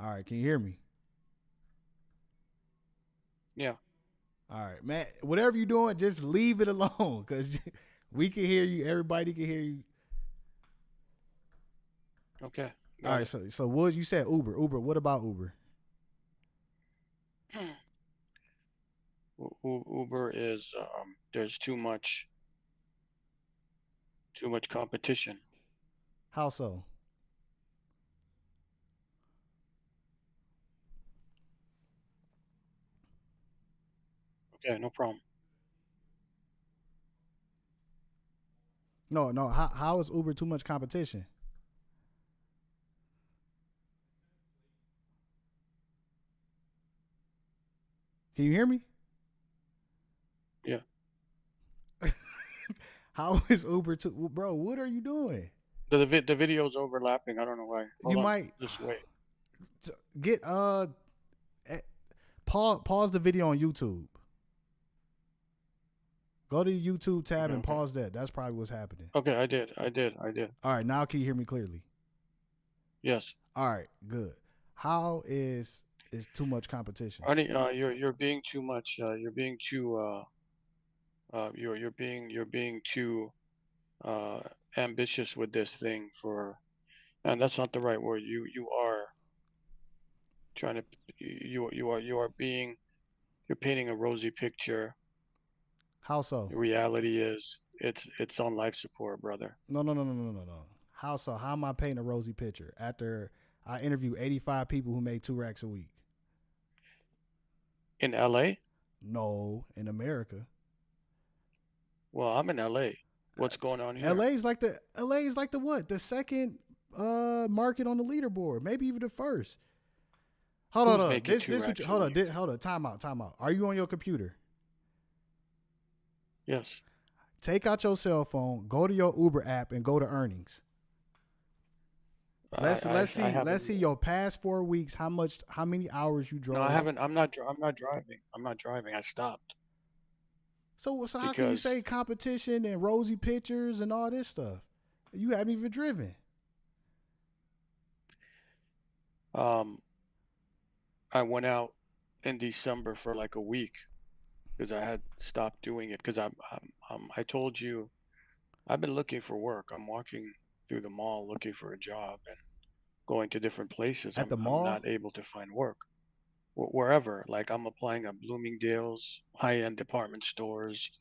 All right, can you hear me? Yeah. All right, man. Whatever you're doing, just leave it alone, cause we can hear you. Everybody can hear you. Okay. All Got right, it. so what you said? Uber. Uber. What about Uber? Uber is there's too much competition. How so? Okay, no problem. No, no. How is Uber too much competition? Can you hear me? Yeah. How is Uber too, bro? What are you doing? The video's overlapping. I don't know why. You Hold on. might Just wait. get eh, pause the video on YouTube. Go to the YouTube tab Okay, and okay. pause that. That's probably what's happening. Okay, I did. I did. I did. All right, now can you hear me clearly? Yes. All right, good. How is too much competition? Arnie, you're being too much. You're being too. You're being too uh ambitious with this thing for. And that's not the right word. You are trying to. You are being. You're painting a rosy picture. How so? The reality is, it's on life support, brother. No, no, no, no, no, no, no. How so? How am I painting a rosy picture after I interview 85 people who make 2 racks a week? In LA? No, in America. Well, I'm in LA. What's going on here? LA's like the what? The second market on the leaderboard, maybe even the first. Hold Who's on. making two This what you, racks a hold on. week? Hold on. Time out. Time out. Are you on your computer? Yes. Take out your cell phone, go to your Uber app, and go to earnings. I Let's I, let's I see let's haven't. see your past 4 weeks. How many hours you No, I drove? haven't. I'm not driving. I'm not driving. I stopped So how can you because say competition and rosy pictures and all this stuff? You haven't even driven. um I went out in December for like a week because I had stopped doing it because I told you I've been looking for work. I'm walking through the mall looking for a job and going to different places. At the I'm mall? not able to find work. Wherever. Like I'm applying at Bloomingdale's, high-end department stores.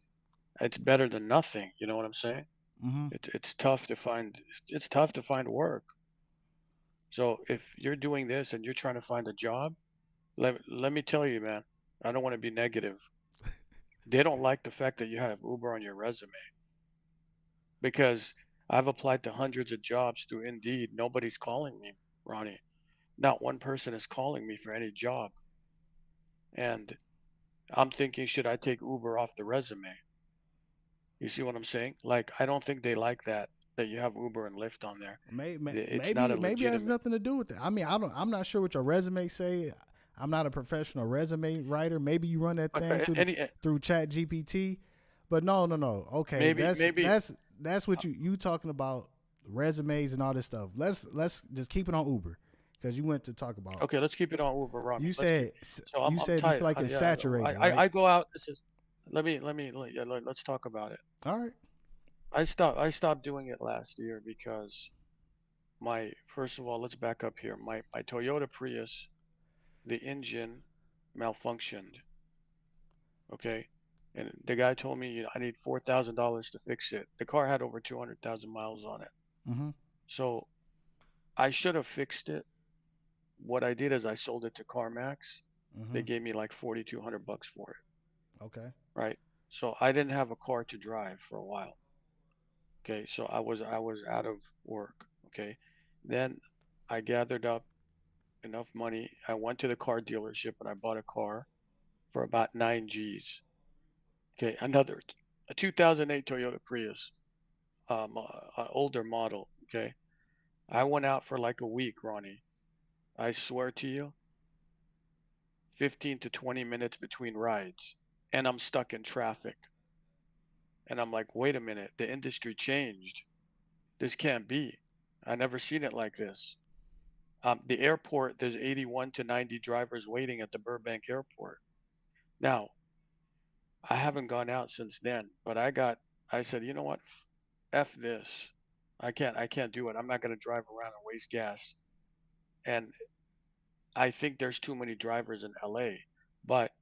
It's better than nothing. You know what I'm saying? Mm-hmm. It's tough to find. It's tough to find work. So if you're doing this and you're trying to find a job, let me tell you, man. I don't want to be negative. They don't like the fact that you have Uber on your resume because I've applied to hundreds of jobs through Indeed. Nobody's calling me, Ronnie. Not one person is calling me for any job. And I'm thinking, should I take Uber off the resume? You see what I'm saying? Like, I don't think they like that you have Uber and Lyft on there. It's not Maybe a maybe it has legitimate. nothing to do with it. I mean, I'm not sure what your resume say. I'm not a professional resume writer. Maybe you run that thing through Chat GPT, but no, no, no. Okay, maybe. that's what you talking about resumes and all this stuff. Let's just keep it on Uber because you went to talk about. Okay, let's keep it on Uber, Ronnie. You Let's keep. said So you I'm said you feel tight. like it's Yeah, saturated, right? I go out. This is. Yeah, let's talk about it. All right. I stopped doing it last year because my first of all, let's back up here. My Toyota Prius, the engine malfunctioned. Okay, and the guy told me, I need $4,000 to fix it. The car had over 200,000 miles on it. Mm-hmm. So I should have fixed it. What I did is I sold it to CarMax. Mm-hmm. They gave me like 4,200 bucks for it, Okay. right? So I didn't have a car to drive for a while. Okay, so I was out of work. Okay, then I gathered up enough money. I went to the car dealership and I bought a car for about 9 G's. Okay, a 2008 Toyota Prius, older model. Okay, I went out for like a week, Ronnie. I swear to you, 15 to 20 minutes between rides, and I'm stuck in traffic. And I'm like, wait a minute, the industry changed. This can't be. I never seen it like this. The airport, there's 81 to 90 drivers waiting at the Burbank airport. Now, I haven't gone out since then, but I said, you know what? F this. I can't do it. I'm not going to drive around and waste gas. And I think there's too many drivers in LA. But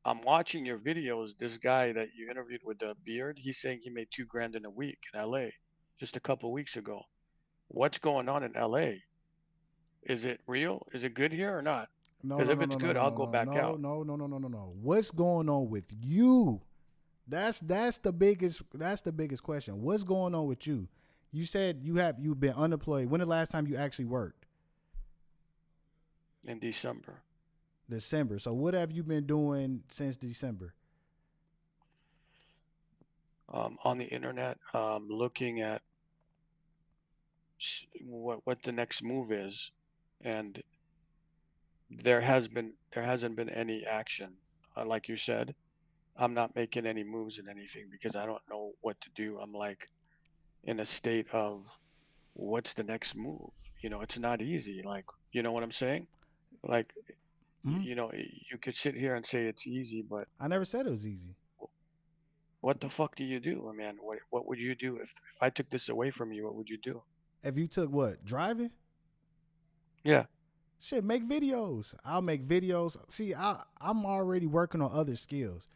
I'm watching your videos. This guy that you interviewed with the beard, he's saying he made 2 grand in a week in LA just a couple weeks ago. What's going on in LA? Is it real? Is it good here or not? No, Because no, if no, it's no, no, good, no, I'll no, go no, back no, out. no, no, no, no, no, no. What's going on with you? That's the biggest question. What's going on with you? You said you've been unemployed. When the last time you actually worked? In December. December. So what have you been doing since December? On the internet, looking at what the next move is, and there hasn't been any action. Like you said, I'm not making any moves in anything because I don't know what to do. I'm like in a state of what's the next move? It's not easy. Like, you know what I'm saying? Like, Hmm? you could sit here and say it's easy, but I never said it was easy. what the fuck do you do, man? What would you do if I took this away from you? What would you do? If you took what driving? Yeah. Shit, make videos. I'll make videos. See, I'm already working on other skills.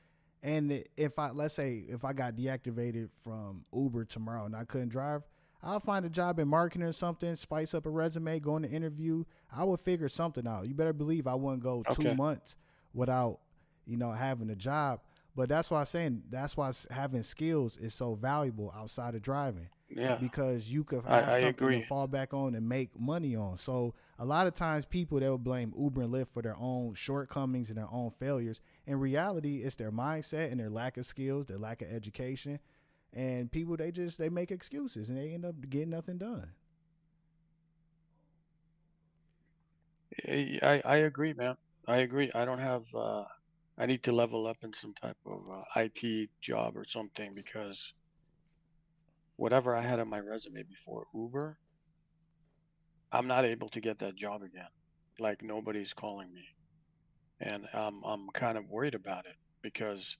And if I let's say if I got deactivated from Uber tomorrow and I couldn't drive, I'll find a job in marketing or something, spice up a resume, go in the interview. I would figure something out. You better believe I wouldn't go two Okay. months without, having a job. But that's why I'm saying that's why having skills is so valuable outside of driving Yeah. because you could have I something to agree. fall back on and make money on. So a lot of times people they will blame Uber and Lyft for their own shortcomings and their own failures. In reality, it's their mindset and their lack of skills, their lack of education, and people they make excuses and they end up getting nothing done. I agree, man. I agree. I need to level up in some type of IT job or something because whatever I had on my resume before Uber, I'm not able to get that job again. Like nobody's calling me, and I'm kind of worried about it because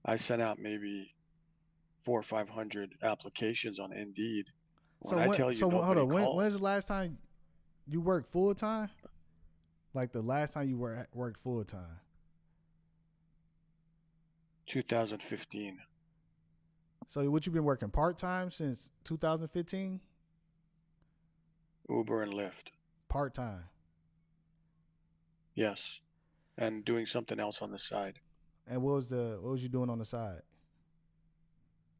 I sent out maybe 400 or 500 applications on Indeed. When I tell you Hold nobody on, called, when's the last time you worked full time? Like the last time you worked full time? 2015, So what you been working part time since 2015? Uber and Lyft. Part time. Yes, and doing something else on the side, And what was you doing on the side?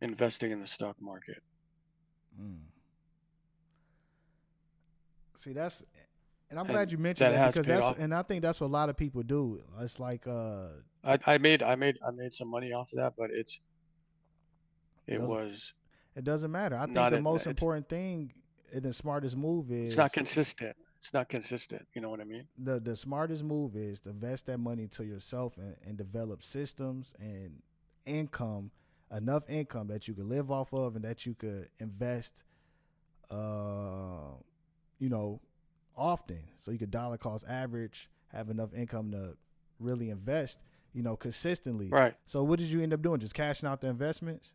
investing in the stock market. Mm. See, and I'm glad And you mentioned that that has because paid off. and I think that's what a lot of people do. It's like I made some money off of that, but it it doesn't was it doesn't matter. I think not the in most it's important thing and the smartest move it's not is consistent. It's not consistent. You know what I mean? the smartest move is to invest that money to yourself and develop systems and income, enough income that you could live off of and that you could invest uh you know often so you could dollar cost average have enough income to really invest consistently. Right. So what did you end up doing, just cashing out the investments?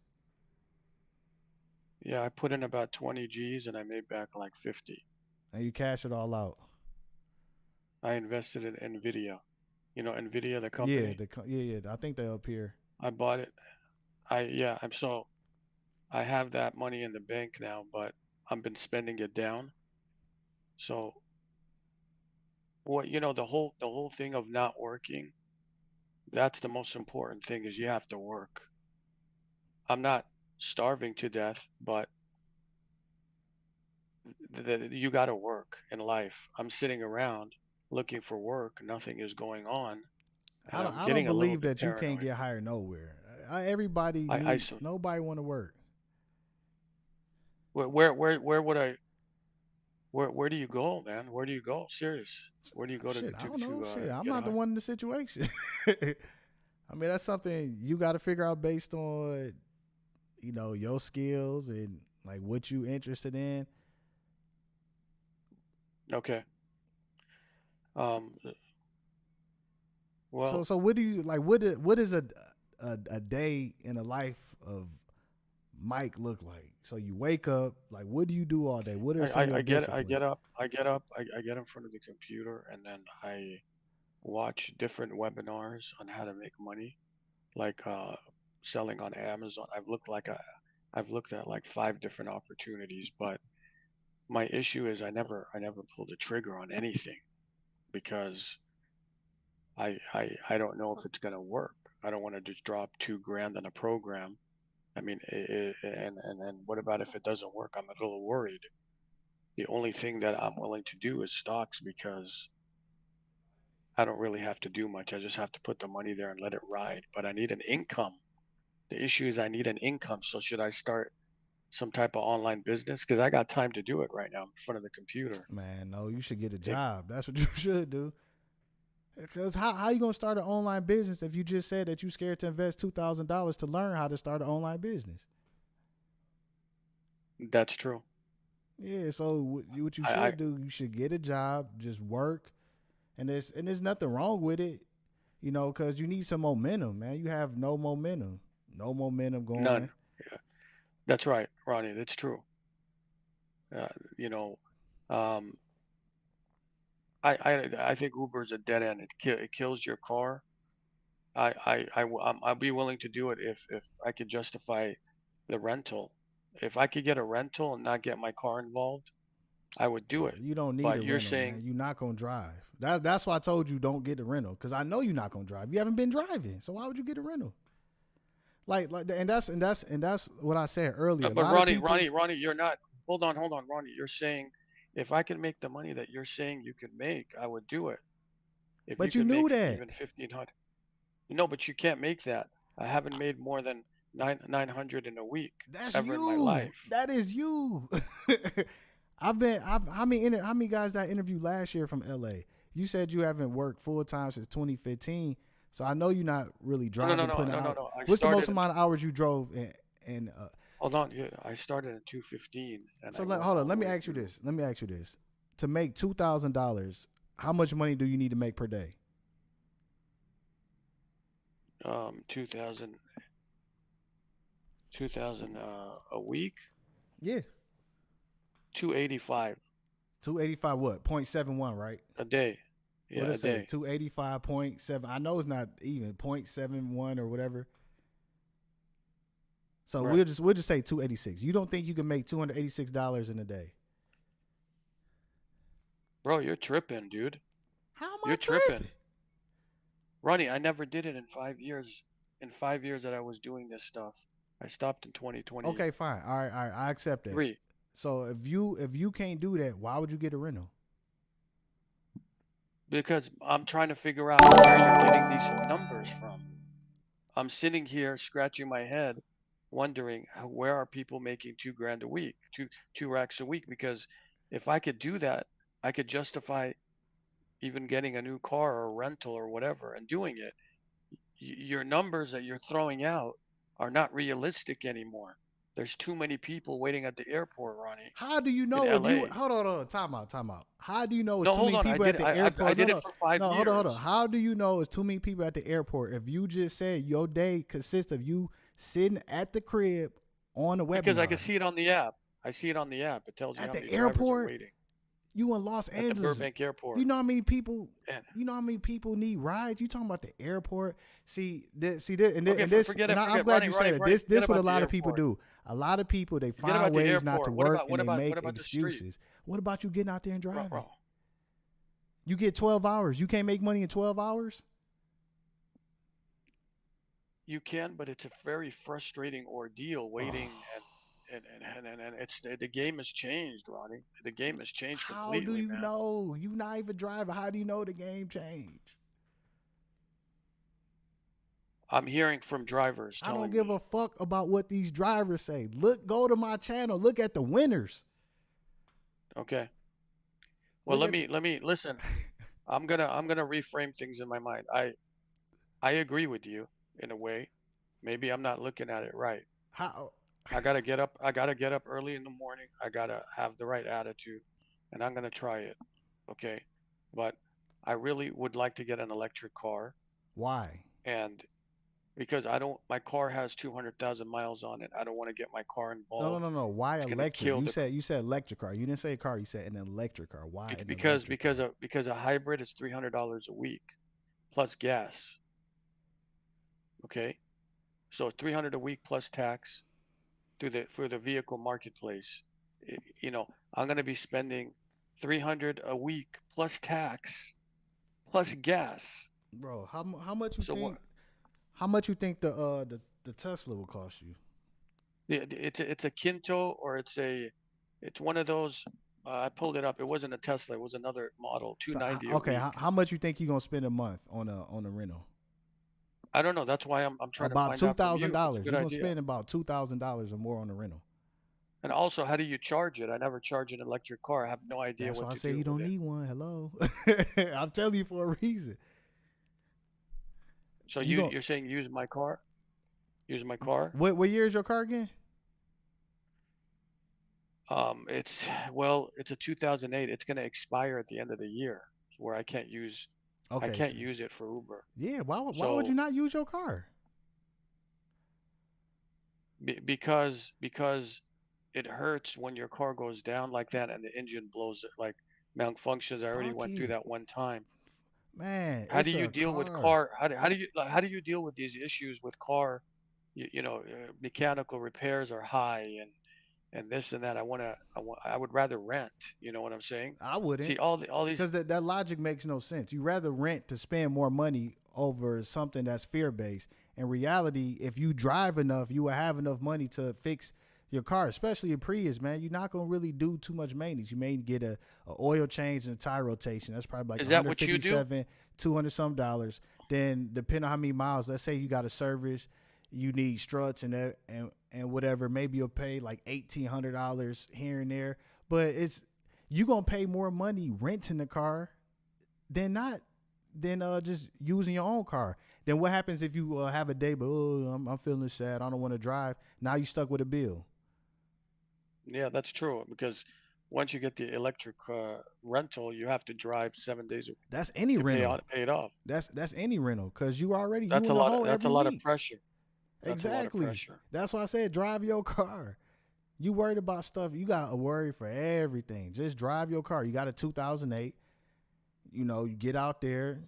Yeah, I put in about 20 G's and I made back like 50. And you cash it all out? I invested in Nvidia. You know Nvidia, the Yeah, company. I think they're up here. I bought it. I have that money in the bank now, but I've been spending it down. So the whole thing of not working, that's the most important thing is you have to work. I'm not starving to death, but you got to work in life. I'm sitting around looking for work, nothing is going on, and I'm I don't getting a little believe bit that you can't paranoid. get hired nowhere. Everybody I need so nobody want to work. where would I where do you go, man? Where do you go? Serious. Where do you go to Shit, I to don't know. to Shit, I'm get not the hired? one in the situation. I mean, that's something you got to figure out based on your skills and like what you interested in. Okay. Um, So well, so what do you like? What is a day in the life of Mike look like? So you wake up, like what do you do all day? What are some of your I get disciplines? up, I get in front of the computer, and then I watch different webinars on how to make money, like selling on Amazon. I've looked at like 5 different opportunities, but my issue is I never pulled the trigger on anything because I don't know if it's gonna work. I don't want to just drop 2 grand on a program. I mean, and then what about if it doesn't work? I'm a little worried. The only thing that I'm willing to do is stocks because I don't really have to do much. I just have to put the money there and let it ride. But I need an income. The issue is I need an income. So should I start some type of online business? Because I got time to do it right now in front of the computer. Man, no, you should get a If job. That's what you should do. Because how you gonna start an online business if you just said that you scared to invest $2,000 to learn how to start an online business? that's true. Yeah, so what you I should do, you should get a job, just work, and there's nothing wrong with it, because you need some momentum, man. You have no momentum none. going. Yeah, that's right, Ronnie. That's true. Uh, you know, um, I think Uber is a dead end. It kills your car. I'll be willing to do it if I could justify the rental. If I could get a rental and not get my car involved, I would do it. You don't need But a you're rental, man. saying, You're not gonna drive. That's why I told you don't get a rental because I know you're not gonna drive. You haven't been driving, so why would you get a rental? And that's what I said earlier. A but lot of people, Ronnie, you're not. Hold on, Ronnie. You're saying if I can make the money that you're saying you could make, I would do it. If you but you could knew make that. even 1,500, no, but you can't make that. I haven't made more than 900 in a week That's ever in my you. life. That is you. How many guys that I interviewed last year from LA? You said you haven't worked full time since 2015, so I know you're not really driving, putting out. No. I What's the most started. amount of hours you drove? And Hold on. Yeah, I started at 215 and so I went hold on. all the Let me way ask you through. this. To make $2,000, how much money do you need to make per day? 2000 a week, Yeah, 285 285. What? 0.71, right? a day. What Yeah, did a it say? day. 285.7. I know it's not even 0.71 or whatever. So Right. we'll just say 286. You don't think you can make $286 in a day? Bro, you're tripping, dude. How am I You're tripping. tripping? Ronnie, I never did it in 5 years. In 5 years that I was doing this stuff, I stopped in 2023 Okay, fine. All right. I accept that. So if you can't do that, why would you get a rental? because I'm trying to figure out where you're getting these numbers from. I'm sitting here scratching my head, wondering where are people making 2 grand a week, two racks a week? Because if I could do that, I could justify even getting a new car or a rental or whatever and doing it. Your numbers that you're throwing out are not realistic anymore. There's too many people waiting at the airport, Ronnie, How do you in know if you LA. hold on, time out. How do you know it's No, too hold many on. people at the I airport? No, did it no, for five no. Hold on. years. How do you know it's too many people at the airport if you just said your day consists of you sitting at the crib on a Because I can webinar see it on the app. I see it on the app. It tells you at how the many drivers are airport? waiting You in Los at the Angeles? Burbank You airport. know how many people? And You know how many people need rides? You talking about the airport? See this, okay, and I'm forget glad you said it. Ronnie, forget This what a about the lot of people airport. do. A lot of people they Forget find about the ways not to airport. work and they What make about the street? excuses. What about you getting out there and driving? Bro, You get 12 hours. You can't make money in 12 hours. you can, but it's a very frustrating ordeal Oh, waiting and it's the game has changed, Ronnie. The game has changed how do completely, you man. know? You not even driving. How do you know the game changed? I'm hearing from drivers I don't telling give a me, fuck about what these drivers say. Go to my channel. Look at the winners. okay, well Look at the let me listen. I'm gonna reframe things in my mind. I agree with you in a way. Maybe I'm not looking at it right. how. I gotta get up early in the morning. I gotta have the right attitude, and I'm gonna try it. Okay, but I really would like to get an electric car, Why? and because I don't, my car has 200,000 miles on it. I don't want to get my car No, no, involved. no, no. Why It's gonna electric? kill the You said electric car. You didn't say a car. You said an electric car. Why an because electric car? a hybrid is $300 a week plus gas. Okay, so 300 a week plus tax through the for the vehicle marketplace. You know, I'm gonna be spending 300 a week plus tax plus gas. Bro, how much you So what? think? How much you think the Tesla will cost you? It's a Kinto, or it's one of those. I pulled it up. It wasn't a Tesla. It was another model. So 290 a okay, week. how much you think you gonna spend a month on a rental? I don't know. That's why I'm trying to About find two out from thousand you if it's a dollars. good You're gonna idea. spend about $2,000 or more on the rental. And also, how do you charge it? I never charge an electric car. I have no idea That's why what I to say do you with don't it. need one. Hello, I'm telling you for a reason. So You go. you're saying use my car? Use my car? What year is your car again? It's well, it's a 2008. It's gonna expire at the end of the year, where I Okay, can't use it for Uber. yeah. Why would you So not use your car? because it hurts when your car goes down like that and the engine blows it like malfunctions. I already Fuck went through it, that one time. man. How do It's you a deal with car. car? How do you like, how do you deal with these issues with car? Mechanical repairs are high, and this and that. I would rather rent. You know what I'm saying? I wouldn't, See all these. because that logic makes no sense. You rather rent to spend more money over something that's fear based. In reality, if you drive enough, you will have enough money to fix your car, especially a Prius, man. You're not gonna really do too much maintenance. You may get a oil change and a tire rotation. That's probably like Is that what you do? 157, 200 some dollars. Then depending on how many miles, let's say you got a service, you need struts and whatever. Maybe you'll pay like $1,800 here and there, but it's you gonna pay more money renting the car than not than just using your own car. Then what happens if you have a day, but I'm feeling sad, I don't want to drive. Now you stuck with a bill. Yeah, that's true. Because once you get the electric rental, you have to drive 7 days That's any to rental. pay it off. That's any rental because you in the hole That's a every lot of week. pressure. That's a lot of Exactly. pressure. That's why I said drive your car. You worried about stuff. You got to worry for everything. Just drive your car. You got a 2008. You get out there,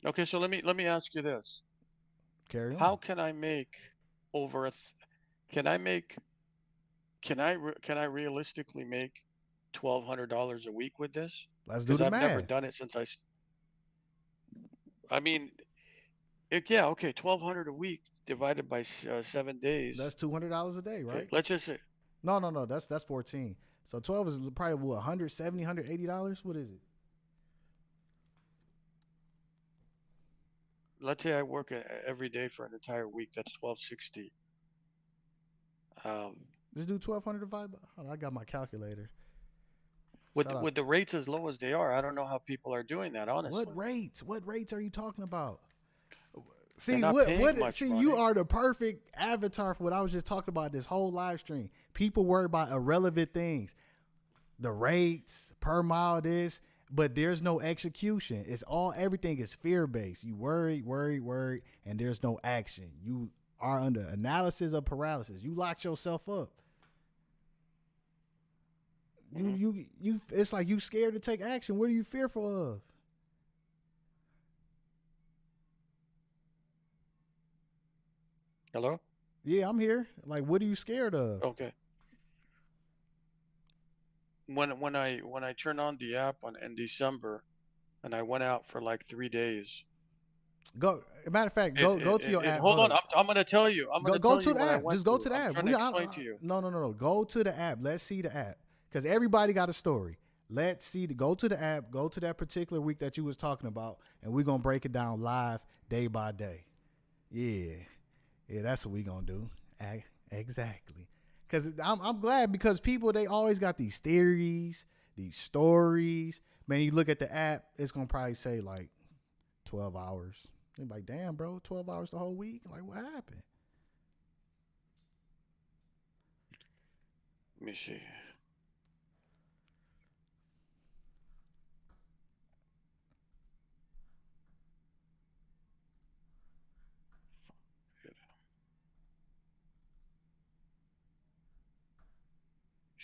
Okay, so let me ask you this. carry on. How can I make over a th can I make can I realistically make $1,200 a week with this? Let's do Because the I've never math. done it since I mean, yeah, okay, 1,200 a week divided by 7 days. That's $200 a day, Okay, right? let's just say, No, no, no. That's 14. So 12 is probably what, $180. What is it? let's say I work every day for an entire week. That's 1,260. Um, Just do 1,200 divided by. Hold on, I got my calculator. with Shout out. with the rates as low as they are, I don't know how people are doing that, What honestly. rates? What rates are you talking about? They're See not what paying what much see you money. are the perfect avatar for what I was just talking about this whole live stream. People worry about irrelevant things. The rates per mile this, but there's no execution. Everything is fear based. You worry, and there's no action. You are under analysis of paralysis. You locked yourself up. Hmm. You it's like you scared to take action. What are you fearful of? Hello? Yeah, I'm here. Like, what are you scared of? Okay. When I turned on the app in December and I went out for like 3 days, Go. Matter of fact, go to your app. hold Hold on. up. I'm gonna tell you. I'm gonna Go tell to you the what I app. went Just go through. to the I'm app. trying to explain to you. No. Go to the app. Let's see the app because everybody got a story. Let's see. Go to the app. Go to that particular week that you was talking about, and we're gonna break it down live, day by day. Yeah, that's what we gonna do. Exactly. Because I'm glad because people they always got these theories, these stories. Man, you look at the app, it's gonna probably say like 12 hours. They're like, damn, bro, 12 hours the whole week? Like, what happened? Let me see.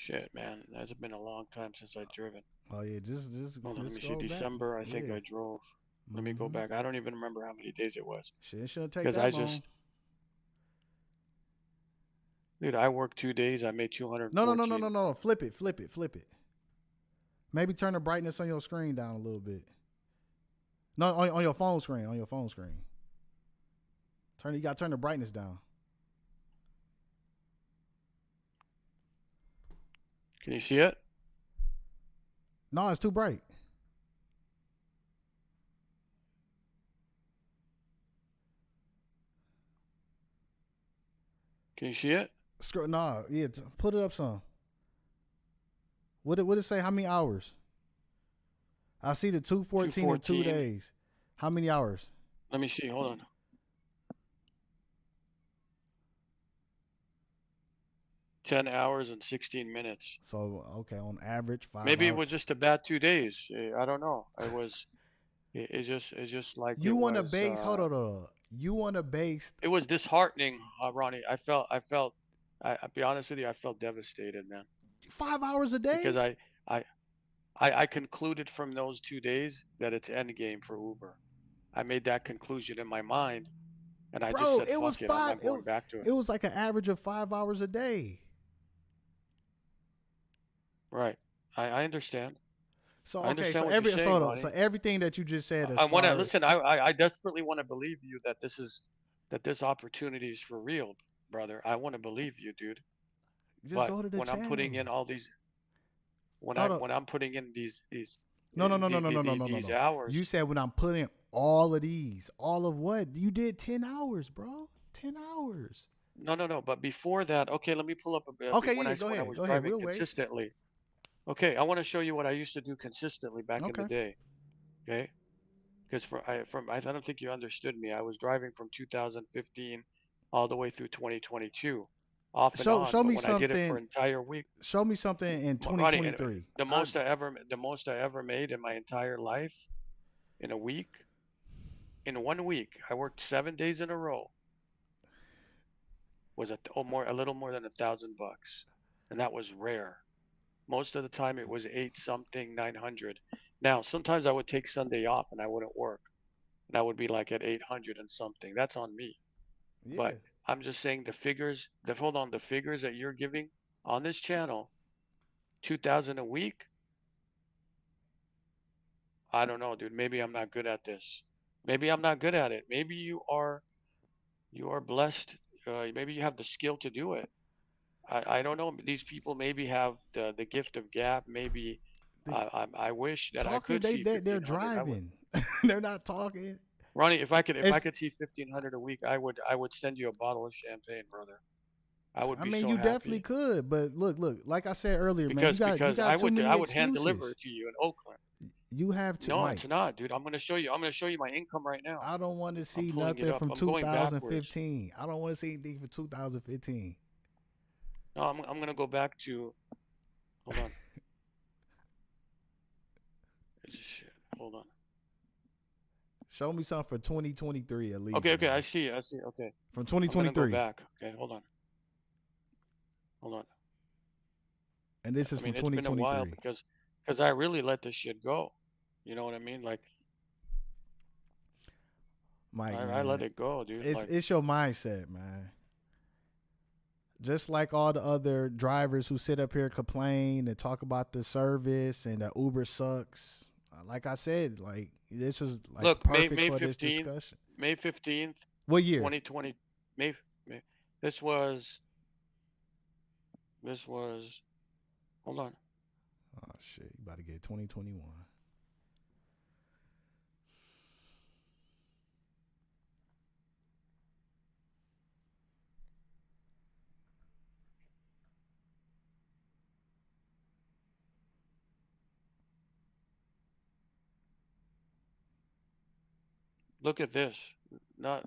Shit, man, that's been a long time since I've driven. Oh yeah, just Hold on, let me see. scroll back. December, I think Yeah. I drove. Let me go Mm-hmm. back. I don't even remember how many days it was Shit, it shouldn't take because that long. dude, I worked 2 days. I made No, no, no, 214. no, no, no. Flip it, flip it, flip it. Maybe turn the brightness on your screen down a little bit. No, on your phone screen. On your phone screen. You gotta turn the brightness down. Can you see it? No, it's too bright. Can you see it? Nah, yeah, put it up some. What it say? How many hours? I see the 214 in 2 214. days. How many hours? Let me see. Hold on. 10 hours and 16 minutes. So okay, on average, 5 Maybe it hours. was just a bad 2 days. I don't know. It was. It's just like You it want to was. base? Hold on. You want to base It was disheartening, Ronnie. I felt. I'll be honest with you. I felt devastated, man, 5 hours a because day, I, I concluded from those 2 days that it's end game for Uber. I made that conclusion in my mind, and I just bro? said, It was "Fuck it, I'm five. not going back to it." It was like an average of 5 hours a day. Right. I understand. So I okay, understand what you're saying, so Ronnie. everything that you just said as I want to far as listen. I desperately want to believe you that this opportunity is for real, brother. I want to believe you, dude. just But go to the when I'm putting channel. in all these, Hold up. when I'm putting in these No, no, no, no, no, no, no, no, no, these no. You hours. said when I'm putting all of these, all of what? You did 10 hours, bro. 10 hours. No, no, no. But before that, okay, let me pull up a bit. Okay, yeah, go When I ahead. was Go ahead. driving We'll wait. consistently. Okay, I want to show you what I used to do consistently back in the Okay. day. Okay, because I don't think you understood me. I was driving from 2015 all the way through 2022, off and on. Show But me when I did it for something. an entire week, Show me something in Ronnie, 2023. the most I ever made in my entire life in a week, in 1 week, I worked 7 days in a row, was a little more than $1,000, and that was rare. Most of the time it was eight something, 900. Now sometimes I would take Sunday off and I wouldn't work, and I would be like at 800 and something. That's on me. Yeah. But I'm just saying the figures that you're giving on this channel, 2,000 a week. I don't know, dude. Maybe I'm not good at this. Maybe I'm not good at it. Maybe you are blessed. Maybe you have the skill to do it. I don't know. These people maybe have the gift of gab. Maybe They I wish that I talking. could see They're 1,500. I would. driving. They're not talking. Ronnie, if I It's. could see 1,500 a week, I would send you a bottle of champagne, brother. I would I be mean, so you definitely happy could, but look. Like I said earlier, man, you because got too I many would hand deliver excuses. it to you in Oakland. You have to, No, it's Mike. not, dude. I'm gonna show you. I'm gonna show you my income right now. I don't want to I'm see pulling it nothing up. from I'm going backwards. 2015. I don't want to see anything from 2015. No, I'm gonna go back to. Hold on. Shit. Hold on. Show me something for 2023 at least, Okay, okay. I man. see. I see. Okay. From I'm gonna go 2023, back. Okay, hold on. Hold on. and this I is from mean, it's been a while 2023. because I really let this shit go. You know what I mean? Like Mike, I let man, it go, dude. Like it's your mindset, man. Just like all the other drivers who sit up here complain and talk about the service and that Uber sucks. Like I said, like this was like look, perfect for this discussion. May 15th, What year? 2020. May, May this was this was hold on. Oh shit, you about to get 2021. Look at this. Not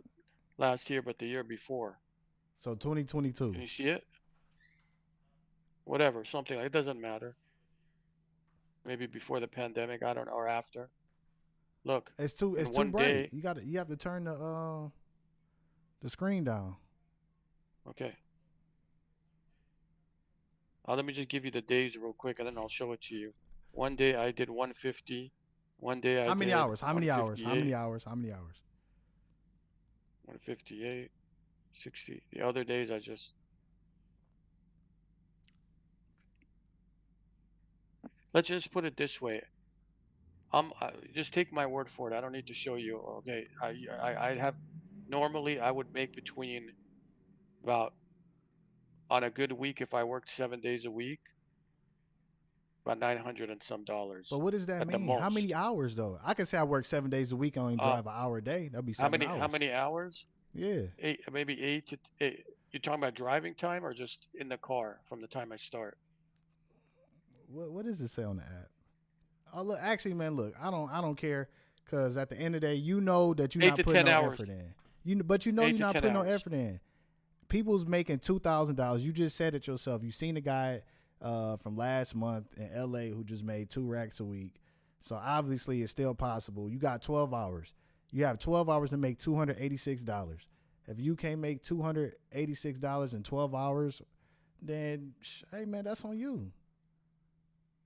last year, but the year before. So 2022. Can you see it? Whatever, something like it doesn't matter. Maybe before the pandemic, I don't know, or after. Look, It's in too one bright. day, You have to turn the screen down. okay. Let me just give you the days real quick, and then I'll show it to you. One day I did 150. One day I How many did hours? How many hours? How many 158, hours? How many hours? 158, 60. The other days I just let's just put it this way. Just take my word for it. I don't need to show you. Okay, I have normally I would make between about on a good week if I worked 7 days a week, about 900 and some But dollars what does that at the mean? How many most. hours though? I can say I work 7 days a week. I only Uh, drive an hour a day. That'd be how seven many how hours. many hours? Yeah. Maybe eight to eight. You're talking about driving time or just in the car from the time I start? What does it say on the app? Oh look, actually, man, look, I don't care, cause at the end of the day, you know that you're Eight not to putting ten no hours. effort in. But you know Eight you're to not ten putting no hours. effort in. People's making $2,000. You just said it yourself. You seen a guy from last month in LA who just made 2 racks a week. So obviously it's still possible. You got 12 hours. You have 12 hours to make $286. If you can't make $286 in 12 hours, then hey man, that's on you.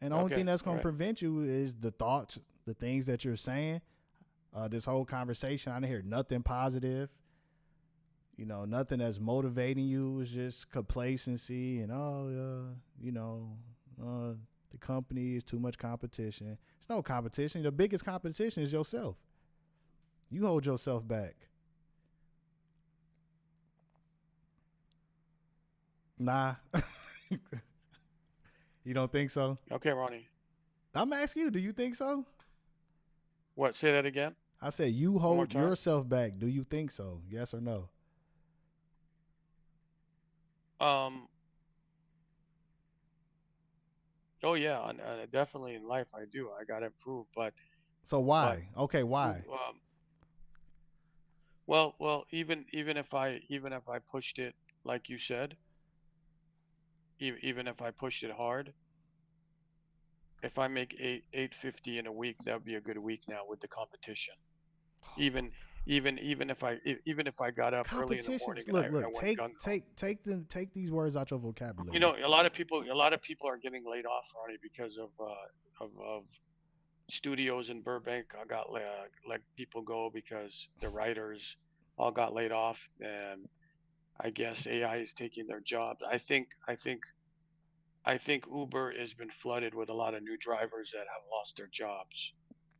And the only thing Okay, that's all gonna right. prevent you is the thoughts, the things that you're saying. This whole conversation, I didn't hear nothing positive. Nothing that's motivating you. Is just complacency and the company is too much competition. It's no competition. The biggest competition is yourself. You hold yourself back. Nah, you don't think so? Okay, Ronnie. I'm asking you. Do you think so? What? Say that again. I said you One more hold time. yourself back. Do you think so? Yes or no? Um. Oh yeah, definitely in life I do. I gotta improve, So but why? Okay, ooh, why? well, even if I pushed it like you said, even if I pushed it hard, if I make 850 in a week, that would be a good week now with the competition. Even even if I got up early in the morning Competitions. and Look, I look. went Take gung ho. take take them. Take these words out your You vocabulary. know, a lot of people are getting laid off, Ronnie, because of studios in Burbank. I got let people go because the writers all got laid off, and I guess AI is taking their jobs. I think Uber has been flooded with a lot of new drivers that have lost their jobs,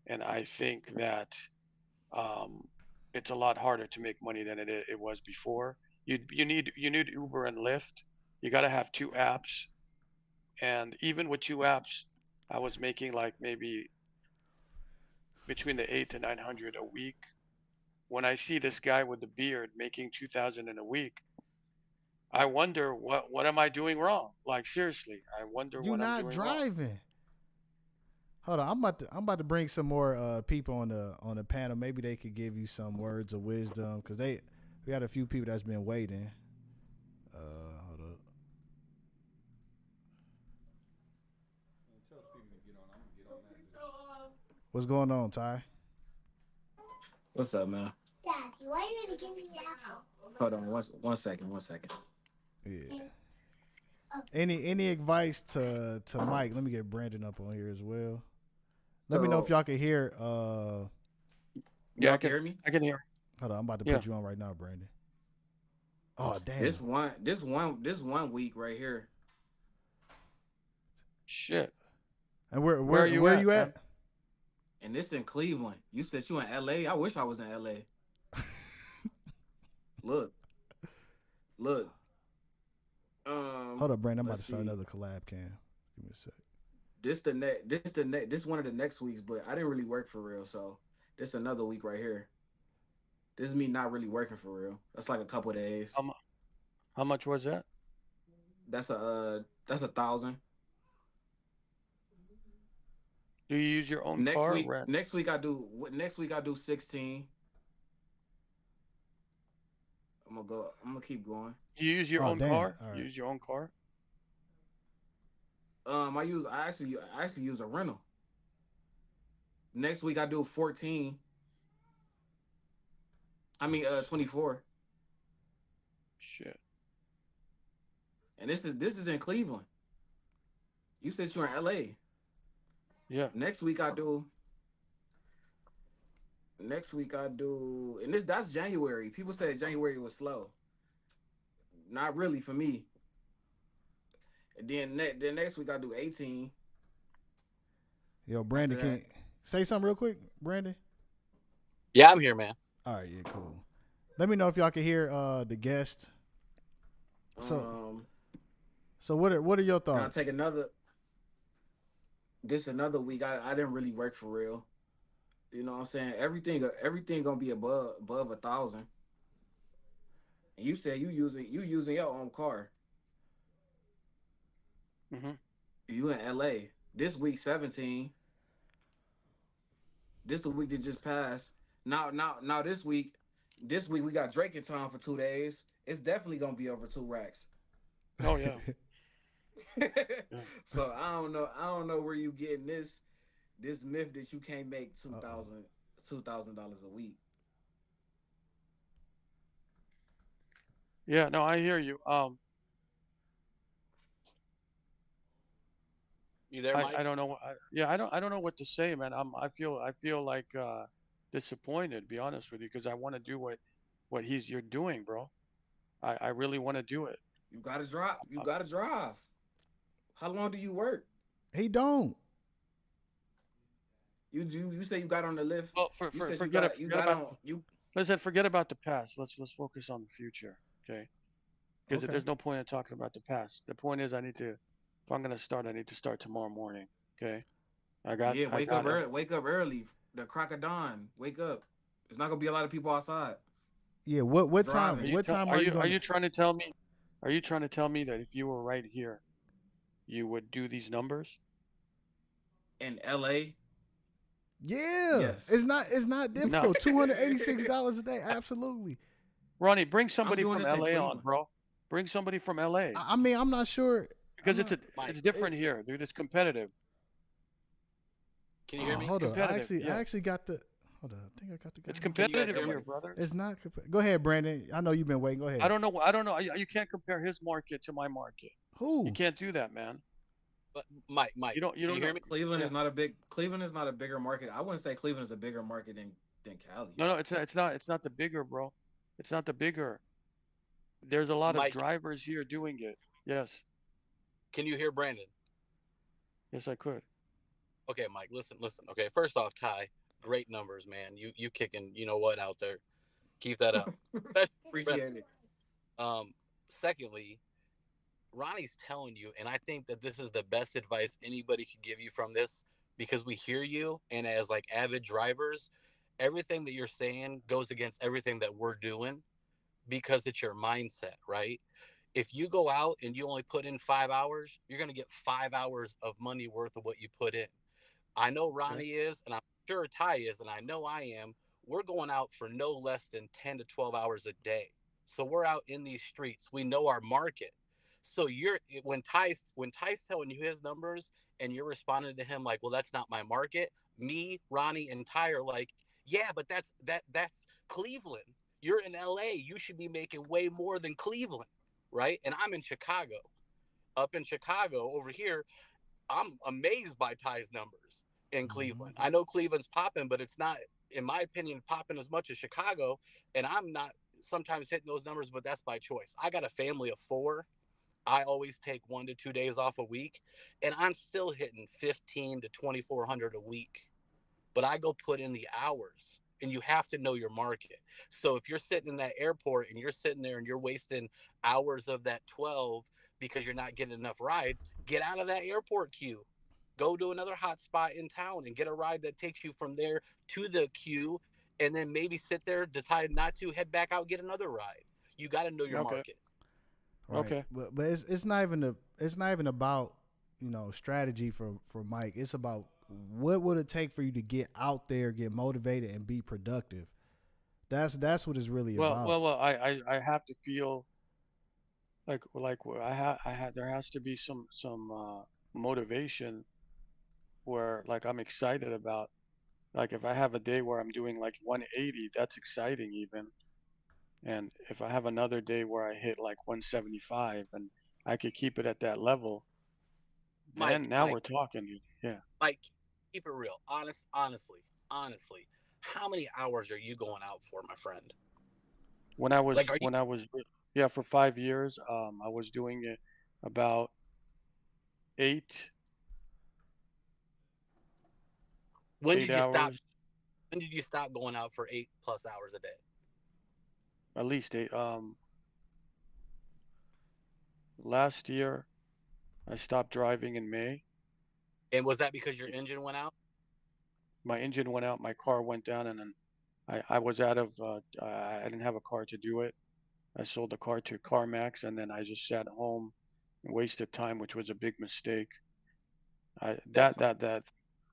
and I think that um, it's a lot harder to make money than it was before. You need Uber and Lyft. You got to have two apps, and even with two apps, I was making like maybe between the 8 to 900 a week. When I see this guy with the beard making 2,000 in a week, I wonder what am I doing wrong? Like seriously, I wonder You what I'm not doing wrong. driving. Hold on, I'm about to bring some more people on the panel. Maybe they could give you some words of wisdom because we got a few people that's been waiting. Hold up. Tell Steven to get on. I'm gonna get on that. What's going on, Ty? What's up, man? Daddy, why are you gonna give me the apple? Hold on, one second, 1 second. Yeah. Any advice to Mike? Let me get Brandon up on here as well. Let me know if So y'all can hear. Yeah, y'all can hear me? I can hear. Hold on, I'm about to Yeah. put you on right now, Brandon. Oh This damn. one, this one week right here. Shit. And where Where are where you where are at, you man? at? And this in Cleveland. You said you in LA. I wish I was in LA. Look, look. Hold up, Brandon. I'm about Let's to start see. another collab cam. Give me a sec. This one of the next weeks, but I didn't really work for real. So this another week right here. This is me not really working for real. That's like a couple of days. How, mu- how much was that? That's 1,000. Do you use your own Next car or week, rent? next week I do 16. I'm gonna keep going. You use your Oh own damn. car? All You right. use your own car? I actually use a rental. Next week I do 14. I mean 24. Shit. And this is in Cleveland. You said you're in LA. Yeah. Next week I do. Next week I do, and that's January. People said January was slow. Not really for me. And then next week I do 18. Yo, After Brandon, can that, say something real quick, Brandon? Yeah, I'm here, man. All right, yeah, cool. Let me know if y'all can hear the guest. So, um, so what are your then I thoughts? take another. This another week. I didn't really work for real. You know what I'm saying? Everything gonna be above 1,000. And you said you using your own car. Hmm. You in LA this week 17. This the week that just passed. Now this week we got Drake in town for 2 days. It's definitely gonna be over 2 racks. Oh yeah. Yeah. So I don't know where you getting this myth that you can't make Uh oh. $2,000 a week. Yeah. No, I hear you. You there, I Mike? I don't know. Yeah, I don't know what to say, man. I feel like disappointed, to be honest with you, because I want to do what you're doing, bro. I really want to do it. You gotta drive. You Uh, gotta drive. How long do you work? He don't. You say you got on the lift. well, You said you forget it. got you Forget got about. on you. Listen, forget about the past. Let's focus on the future, okay? Because Okay. there's no point in talking about the past. The point is, I need to. If I'm gonna start, I need to start tomorrow morning. Okay. Yeah, I wake up got early. everything. Wake up early. The crack of dawn. Wake up. There's not gonna be a lot of people outside Yeah. What time? driving What time are you Are going to? you trying to tell me? Are you trying to tell me that if you were right here, you would do these numbers? in LA. Yeah. Yes. It's not No, difficult. $286 a day. Absolutely. Ronnie, bring I'm somebody doing from this in LA on, Cleveland. bro. Bring somebody from LA I mean, I'm not sure. I'm because not. Mike, it's It, different here, dude. It's competitive. can you hear oh, me? It's hold up. competitive. I Yeah, actually got the. Hold up. I think I got the guy it's on. Can you guys competitive hear here, me? brother. It's not. Go ahead, Brandon. I know you've been waiting. Go ahead. I don't know. You can't compare his market to my market. You Who? can't do that, man. But Mike, You can don't you hear know. me? Yeah. Cleveland is not a bigger market. I wouldn't say Cleveland is a bigger market than Cali. No, no, it's not the bigger, bro. It's not the bigger. There's a lot of Mike, drivers here doing it. Yes. can you hear Brandon? Yes, I could. Okay, Mike, listen. Okay, first off, Ty, great numbers, man. You kicking, you know what, out there. Keep that up. Especially Brandon. Appreciate it. Secondly, Ronnie's telling you, and I think that this is the best advice anybody could give you from this because we hear you, and as like avid drivers, everything that you're saying goes against everything that we're doing because it's your mindset, right? If you go out and you only put in 5 hours, you're going to get 5 hours of money worth of what you put in. I know Okay. Ronnie is, and I'm sure Ty is, and I know I am. We're going out for no less than 10 to 12 hours a day. So we're out in these streets. We know our market. So you're when Ty's telling you his numbers and you're responding to him like, well, that's not my market. Me, Ronnie, and Ty are like, yeah, but that's Cleveland. You're in LA. You should be making way more than Cleveland, right? And I'm in Chicago. Up in Chicago over here, I'm amazed by Ty's numbers in Hmm. Cleveland. I know Cleveland's popping, but it's not, in my opinion, popping as much as Chicago. And I'm not sometimes hitting those numbers, but that's by choice. I got a family of four. I always take 1 to 2 days off a week, and I'm still hitting 15 to 2,400 a week. But I go put in the hours, and you have to know your market. So if you're sitting in that airport and you're sitting there and you're wasting hours of that 12 because you're not getting enough rides, get out of that airport queue. Go to another hot spot in town and get a ride that takes you from there to the queue, and then maybe sit there, decide not to, head back out, get another ride. You got to know your Okay. market. Right. Okay. But it's not even about strategy for Mike. It's about what would it take for you to get out there, get motivated, and be productive. That's what it's really about. I have to feel I had there has to be some motivation where like I'm excited about. Like if I have a day where I'm doing like 180, that's exciting even. And if I have another day where I hit like 175 and I could keep it at that level, Mike, Now we're talking, dude. Yeah. Mike, keep it real. Honestly, how many hours are you going out for, my friend? Like, are you? When I was yeah, for 5 years, I was doing it about eight When eight did you stop? hours, When did you stop going out for 8+ hours a day? at least eight. Last year I stopped driving in May. And was that because your engine went out? My engine went out, my car went down, and then I was out of I didn't have a car to do it. I sold the car to CarMax, and then I just sat home and wasted time, which was a big mistake. I That's that that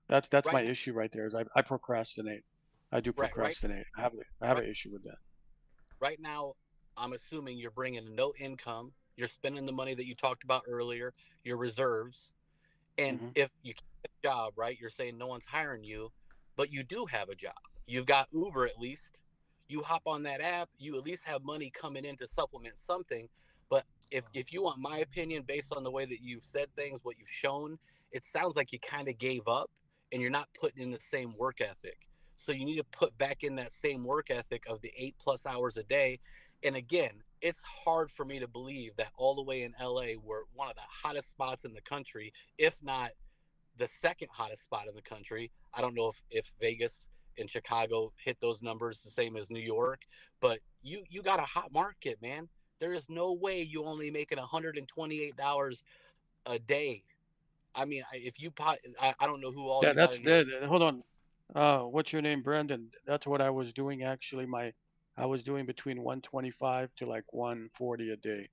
that that's my right now. issue right there is I procrastinate. I do Right, procrastinate. I have right, an issue with that. right now. I'm assuming you're bringing no income. You're spending the money that you talked about earlier, your reserves. And Hmm. if you can't get a job, right, you're saying no one's hiring you, but you do have a job. You've got Uber at least. You hop on that app, you at least have money coming in to supplement something. But if you want my opinion based on the way that you've said things, what you've shown, it sounds like you kind of gave up and you're not putting in the same work ethic. So you need to put back in that same work ethic of the 8+ hours a day. And again, it's hard for me to believe that all the way in LA, we're one of the hottest spots in the country, if not the second hottest spot in the country. I don't know if Vegas and Chicago hit those numbers the same as New York, but you got a hot market, man. There is no way you only making $128 a day. I mean, if you I don't know who all Yeah, you got that's in your. that. Hold on. What's your name, Brandon? That's what I was doing actually. I was doing between 125 to like 140 a day.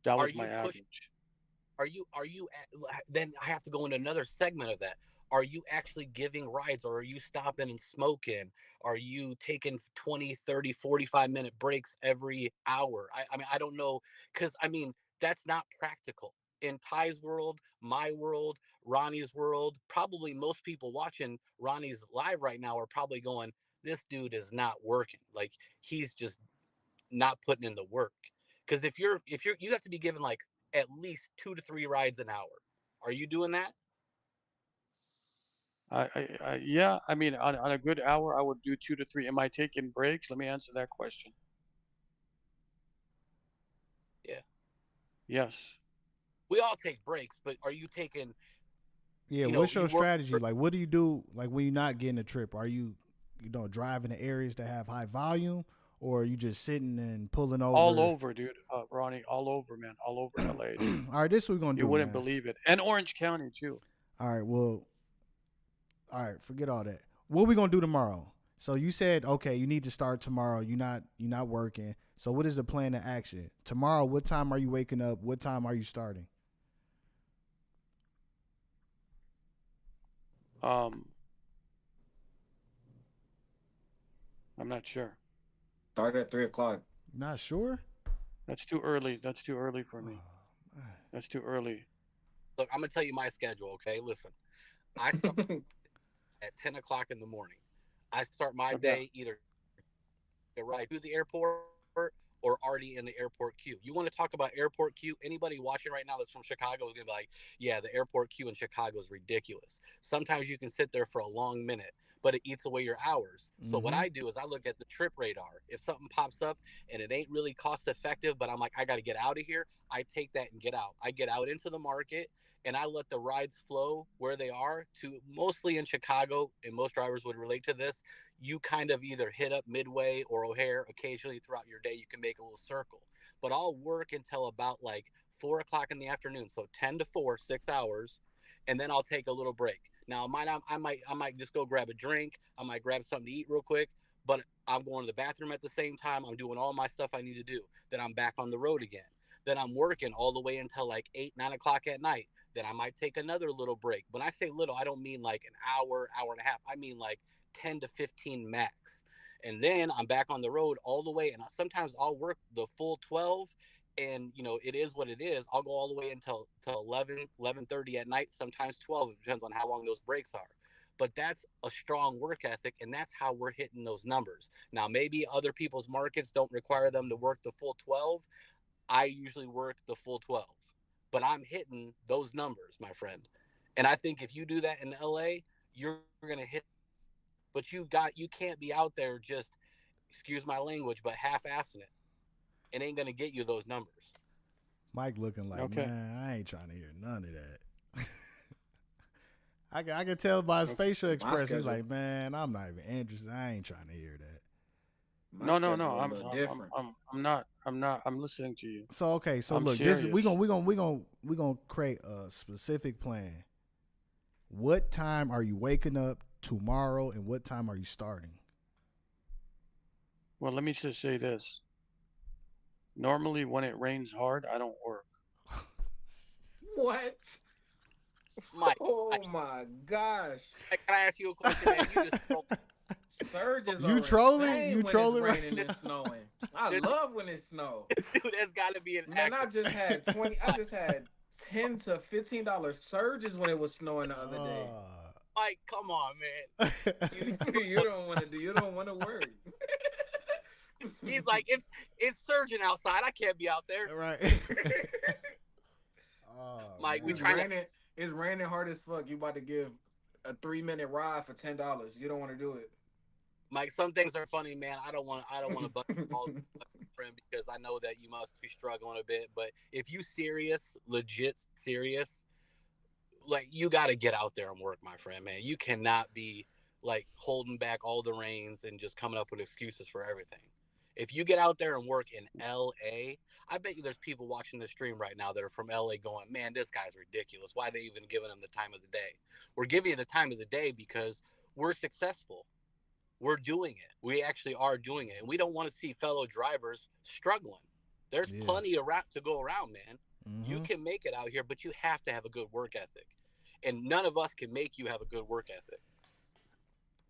That Are was my you pushing? average. Are you then I have to go into another segment of that. Are you actually giving rides, or are you stopping and smoking? Are you taking 20, 30, 45-minute breaks every hour? I mean, I don't know, because I mean, that's not practical in Ty's world, my world, Ronnie's world. Probably most people watching Ronnie's live right now are probably going, this dude is not working, like he's just not putting in the work. Because if you're you have to be given like at least 2 to 3 rides an hour. Are you doing that? Yeah. I mean, on a good hour, I would do 2 to 3. Am I taking breaks? Let me answer that question. Yeah. Yes. We all take breaks, but are you taking, Yeah, what's your you work strategy? Like, what do you do? Like, when you're not getting a trip, are you driving to areas that have high volume, or are you just sitting and pulling All over? over, dude. Ronnie, all over, man. All over LA, dude. All right, this is what we're gonna You do, wouldn't man. believe it. And Orange County too. All right, well, all right, forget all that. What we gonna do tomorrow? So you said okay, you need to start tomorrow. You're not working. So what is the plan of action tomorrow? What time are you waking up? What time are you starting? Um, I'm not sure. Start at 3 o'clock. Not sure. That's too early. That's too early for me. That's too early. look, I'm gonna tell you my schedule, okay? Listen, I start at 10 o'clock in the morning. I start my Okay. day either right to the airport or already in the airport queue. You want to talk about airport queue? Anybody watching right now that's from Chicago is gonna be like, yeah, the airport queue in Chicago is ridiculous. Sometimes you can sit there for a long minute, but it eats away your hours. So what Mm-hmm. I do is I look at the trip radar. If something pops up and it ain't really cost effective, but I'm like, I got to get out of here, I take that and get out. I get out into the market and I let the rides flow where they are to mostly in Chicago, and most drivers would relate to this. You kind of either hit up Midway or O'Hare occasionally throughout your day. You can make a little circle, but I'll work until about like 4 o'clock in the afternoon. So 10 to 4, 6 hours. And then I'll take a little break. Now I might just go grab a drink. I might grab something to eat real quick, but I'm going to the bathroom at the same time. I'm doing all my stuff I need to do. Then I'm back on the road again. Then I'm working all the way until like 8, 9 o'clock at night. Then I might take another little break. When I say little, I don't mean like an hour, hour and a half. I mean like 10 to 15 max. And then I'm back on the road all the way. And sometimes I'll work the full 12. And it is what it is. I'll go all the way until 11, 11:30 at night, sometimes 12. It depends on how long those breaks are. But that's a strong work ethic, and that's how we're hitting those numbers. Now, maybe other people's markets don't require them to work the full 12. I usually work the full 12. but I'm hitting those numbers, my friend. And I think if you do that in LA, you're gonna hit. But you can't be out there just, excuse my language, but half-assing it. It ain't gonna get you those numbers. Mike looking like, Okay. man, I ain't trying to hear none of that. I can tell by his Okay. facial My expression. He's schedule, like, man, I'm not even interested. I ain't trying to hear that. my No, no, schedule no. a little different. I'm not. I'm not. I'm listening to you. So okay, so I'm look, this serious. we gonna create a specific plan. What time are you waking up tomorrow, and what time are you starting? Well, let me just say this. Normally, when it rains hard, I don't work. What? Mike, Oh my gosh. can I ask you a question, man? You just scroll. Surges You are trolling? insane You when it's trolling right raining and now? snowing. I Dude, love when it snows. there's got to be an Man, I actor. just had 20, I just had $10 to $15 surges when it was snowing the other day. Mike, come on, man. You don't want to do, you don't want to work. He's like, it's surging outside. I can't be out there. Right. Mike, we It's trying to. raining. It's raining hard as fuck. You about to give a 3-minute ride for $10. You don't want to do it. Mike, some things are funny, man. I don't want to bust all friend because I know that you must be struggling a bit. But if you serious, legit serious, like you got to get out there and work, my friend, man. You cannot be like holding back all the reins and just coming up with excuses for everything. If you get out there and work in LA, I bet you there's people watching this stream right now that are from LA going, man, this guy's ridiculous. Why are they even giving him the time of the day? We're giving you the time of the day because we're successful. We're doing it. We actually are doing it. And we don't want to see fellow drivers struggling. There's Yeah. plenty of to go around, man. You Mm-hmm. can make it out here, but you have to have a good work ethic. And none of us can make you have a good work ethic.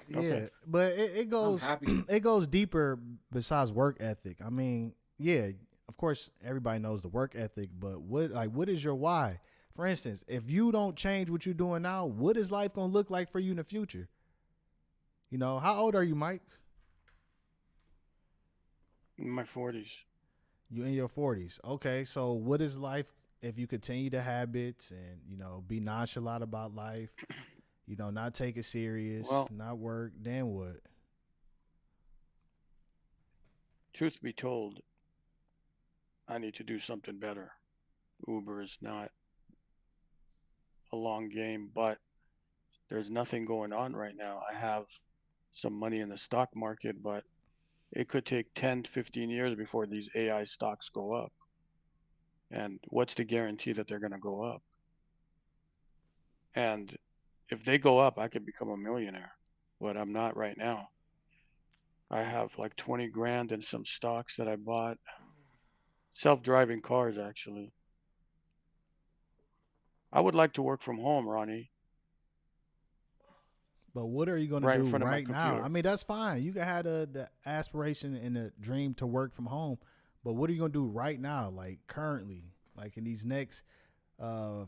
Yeah, Okay. but it I'm goes happy. it goes deeper besides work ethic. I mean, yeah, of course everybody knows the work ethic, but what is your why? For instance, if you don't change what you're doing now, what is life gonna look like for you in the future? You know, how old are you, Mike? In my 40s. You in your 40s. Okay, so what is life if you continue the habits and, be nonchalant about life, not take it serious, Well, not work, then what? truth be told, I need to do something better. Uber is not a long game, but there's nothing going on right now. I have some money in the stock market, but it could take 10, 15 years before these AI stocks go up. And what's the guarantee that they're going to go up? And if they go up, I could become a millionaire, but I'm not right now. I have like 20 grand in some stocks that I bought, self-driving cars actually. I would like to work from home, Ronnie, But what are you going to right in do front of my right now? I computer. mean, that's fine. You can have the aspiration and the dream to work from home. But what are you going to do right now, like currently, like in these next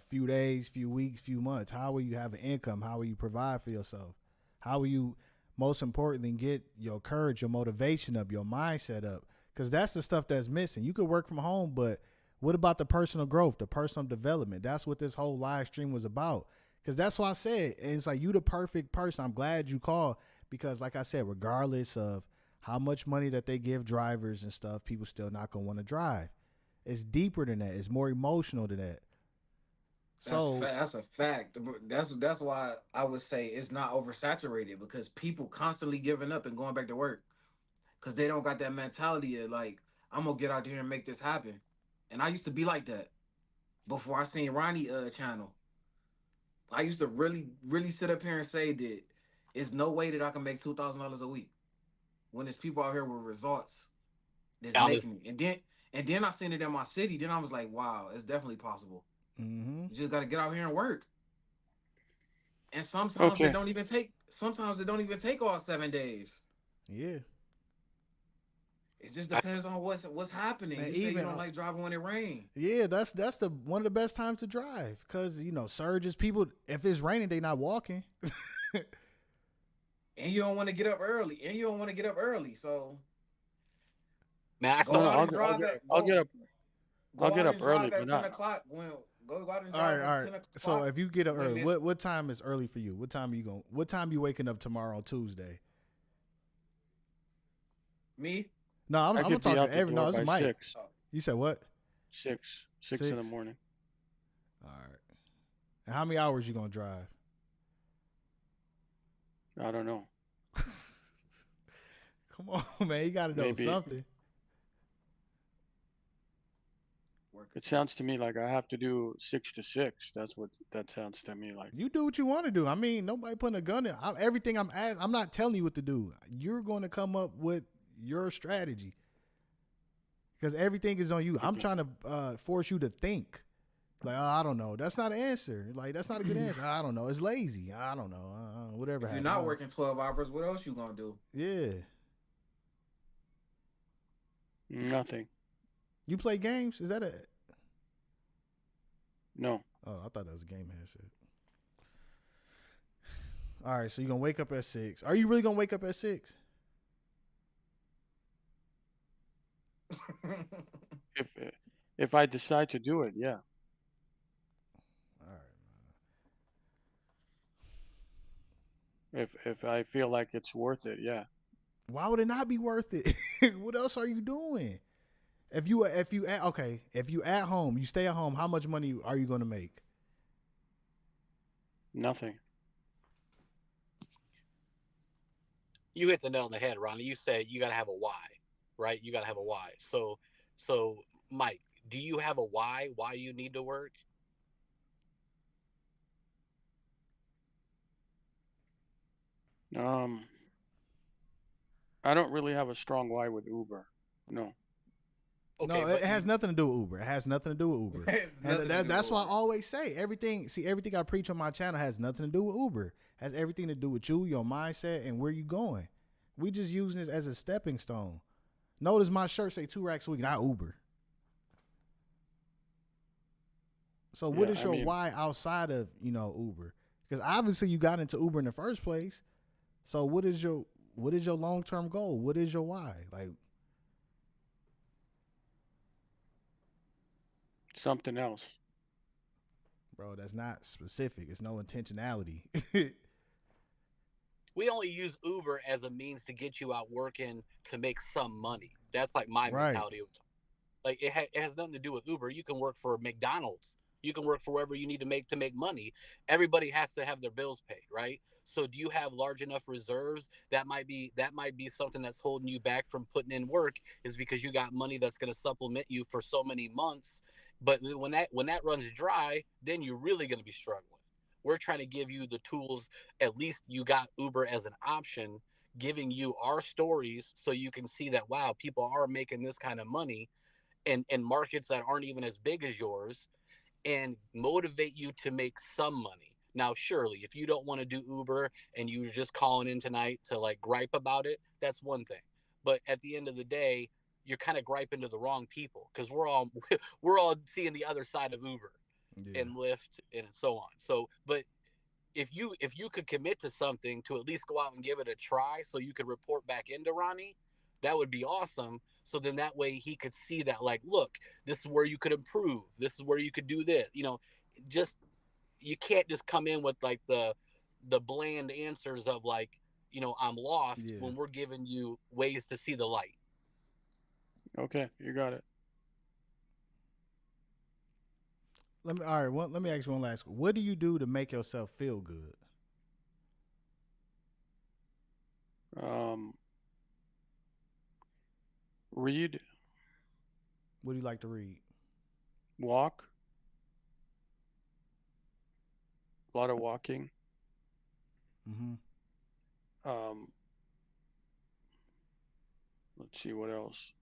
few days, few weeks, few months? How will you have an income? How will you provide for yourself? How will you, most importantly, get your courage, your motivation up, your mindset up? Because that's the stuff that's missing. You could work from home, but what about the personal growth, the personal development? That's what this whole live stream was about. Because that's why I said, and it's like, you the perfect person. I'm glad you called because, like I said, regardless of how much money that they give drivers and stuff, people still not going to want to drive. It's deeper than that. It's more emotional than that. So, That's a fact. That's why I would say it's not oversaturated because people constantly giving up and going back to work because they don't got that mentality of like I'm gonna get out there and make this happen. And I used to be like that before I seen Ronnie channel. I used to really sit up here and say that it's no way that I can make $2,000 a week when there's people out here with results that's Honest. making it. And then I seen it in my city. Then I was like, wow, it's definitely possible. mm-hmm. You just got to get out here and work. And sometimes it Okay. don't even take. Sometimes it don't even take all 7 days. Yeah. It just depends on what's happening. Man, You say you even don't like driving when it rains. yeah, that's the one of the best times to drive because surges. People, if it's raining, they not walking. And you don't want to get up early. So Man, I go No, still no, out want and to. drive at I'll go get up. I'll go get out up and early, drive but at 10 not. o'clock Go out and All drive right, at all right. 10 o'clock. So if you get up You ain't early, miss what time is early for you? What time are you going? What time you waking up tomorrow on Tuesday? me. No, I'm I I'm could be talking out the every. door No, it's by Mike. 6, Oh, You said what? 6 in the 6. morning. All right. And how many hours you gonna drive? I don't know. Come on, man. You got to know Maybe something. working it six sounds to to me six. like I have to do 6 to 6. That's what that sounds to me like. You do what you want to do. I mean, nobody putting a gun in. Everything I'm not telling you what to do. You're going to come up with your strategy because everything is on you. I'm Okay. trying to force you to think. Like, I don't know. That's not an answer. Like, that's not a good answer. I don't know. It's lazy. I don't know. Whatever If you're happened. not working 12 hours, what else you gonna do? Yeah. Nothing. You play games? Is that a? No. Oh, I thought that was a game headset. All right, so you're gonna wake up at 6. Are you really gonna wake up at 6? If if I decide to do it, yeah. All right. If I feel like it's worth it, yeah. Why would it not be worth it? What else are you doing? If you at home, you stay at home, how much money are you gonna make? Nothing. You hit the nail on the head, Ronnie. You said you got to have a why, right? You got to have a why. So Mike, do you have a why you need to work? Um, I don't really have a strong why with Uber. No. No, Okay, it but has you nothing to do with Uber. It has nothing to do with Uber. It's And nothing to do with that's why I Uber. always say everything I preach on my channel has nothing to do with Uber. Has everything to do with you, your mindset, and where you going. We just using this as a stepping stone. Notice my shirt say 2 racks a week, not Uber. So what Yeah, is I your mean, why outside of, Uber? Because obviously you got into Uber in the first place. So what is your long term goal? What is your why? Like, something else. bro, that's not specific. It's no intentionality. we only use Uber as a means to get you out working to make some money. That's like my Right. mentality. Like it has nothing to do with Uber. You can work for McDonald's. You can work for wherever you need to make money. Everybody has to have their bills paid, right? So do you have large enough reserves? That might be something that's holding you back from putting in work is because you got money that's going to supplement you for so many months. But when that runs dry, then you're really going to be struggling. We're trying to give you the tools. At least you got Uber as an option, giving you our stories so you can see that wow, people are making this kind of money in markets that aren't even as big as yours and motivate you to make some money. Now, surely, if you don't want to do Uber and you're just calling in tonight to like gripe about it, that's one thing. But at the end of the day, you're kind of griping to the wrong people because we're all seeing the other side of Uber Yeah. and Lyft and so on. So, but if you could commit to something to at least go out and give it a try so you could report back into Ronnie, that would be awesome. So then that way he could see that like, look, this is where you could improve. This is where you could do this. Just you can't just come in with like the bland answers of like, I'm lost Yeah. when we're giving you ways to see the light. Okay, you got it. Let me ask you one last. What do you do to make yourself feel good? Um, read, What do you like to read? walk, a lot of walking. Mm-hmm. Um, let's see what else.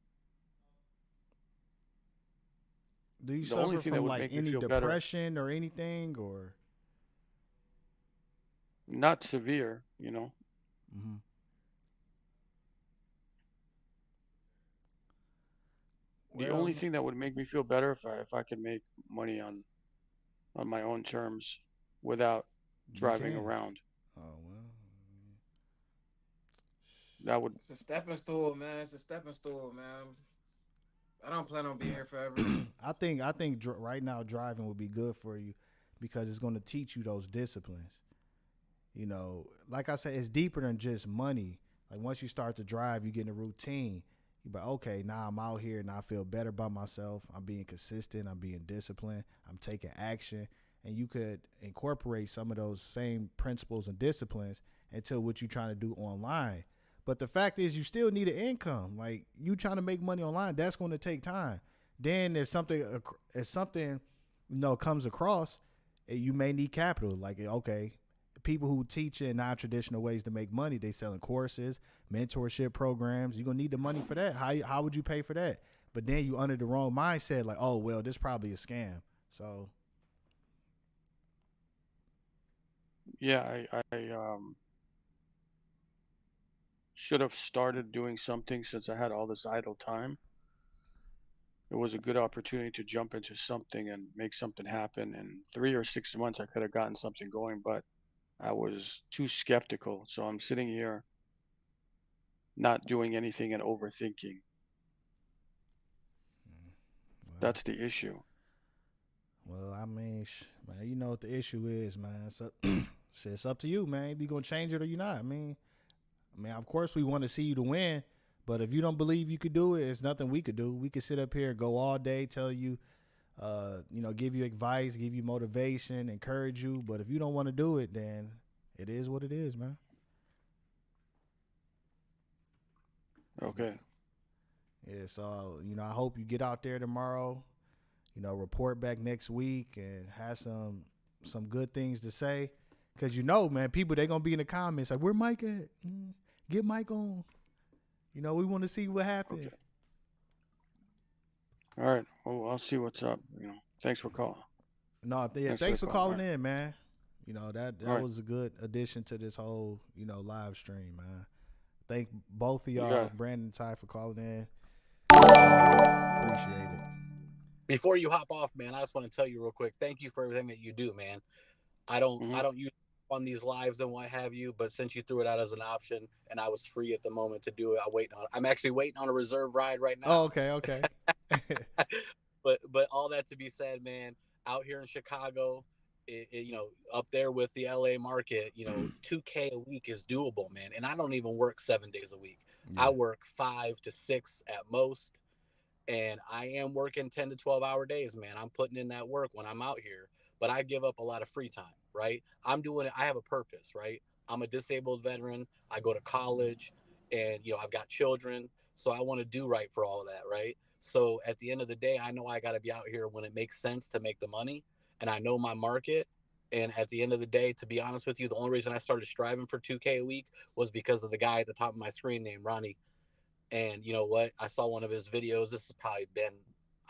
Do you The only suffer thing that from would like make me any feel better, depression or anything, or? not severe. Mm-hmm. The Well, only thing that would make me feel better if I could make money on my own terms without you driving can. around. Oh well. That would It's a stepping stool, man. It's a stepping stool, man. I don't plan on being here forever. I think right now driving would be good for you because it's going to teach you those disciplines. You know, like I said, it's deeper than just money. Like once you start to drive, you get in a routine. You like, okay, now I'm out here and I feel better about myself. I'm being consistent. I'm being disciplined. I'm taking action. And you could incorporate some of those same principles and disciplines into what you're trying to do online. But the fact is, you still need an income. Like you trying to make money online, that's going to take time. Then if something comes across, you may need capital. Like okay, people who teach in non-traditional ways to make money, they selling courses, mentorship programs. You're gonna need the money for that. How would you pay for that? But then you under the wrong mindset, like, oh well, this probably a scam. So Yeah, I should have started doing something since I had all this idle time. It was a good opportunity to jump into something and make something happen. In 3 or 6 months, I could have gotten something going, but I was too skeptical. So I'm sitting here not doing anything and overthinking. well, That's the issue. well, I mean, man, you know what the issue is, man. So shit, it's up to you, man. Either you gonna change it or you not. I mean, of course we want to see you to win, but if you don't believe you could do it, it's nothing we could do. We could sit up here and go all day, tell you, give you advice, give you motivation, encourage you. But if you don't want to do it, then it is what it is, man. Okay. Yeah, so I hope you get out there tomorrow. Report back next week and have some good things to say. Cause man, people they gonna be in the comments like, where Mike at? Get Mike on. We want to see what happened. Okay. All right. Well, I'll see what's up. Thanks for calling. No, yeah, Thanks for the thanks for call. All calling right. in, man. That All right. was a good addition to this whole live stream, man. Thank both of You got y'all, it. Brandon and Ty, for calling in. Appreciate it. Before you hop off, man, I just want to tell you real quick. Thank you for everything that you do, man. Hmm. I don't use on these lives and what have you, but since you threw it out as an option and I was free at the moment to do it, I'm actually waiting on a reserve ride right Oh, now. okay. But all that to be said, man, out here in Chicago, up there with the LA market, 2K a week is doable, man. And I don't even work 7 days a week. I Yeah. work 5 to 6 at most, and I am working 10 to 12 hour days, man. I'm putting in that work when I'm out here, but I give up a lot of free time, right? I'm doing it. I have a purpose, right? I'm a disabled veteran. I go to college and, I've got children. So I want to do right for all of that, right? So at the end of the day, I know I got to be out here when it makes sense to make the money, and I know my market. And at the end of the day, to be honest with you, the only reason I started striving for 2K a week was because of the guy at the top of my screen named Ronnie. And you know what? I saw one of his videos. This has probably been,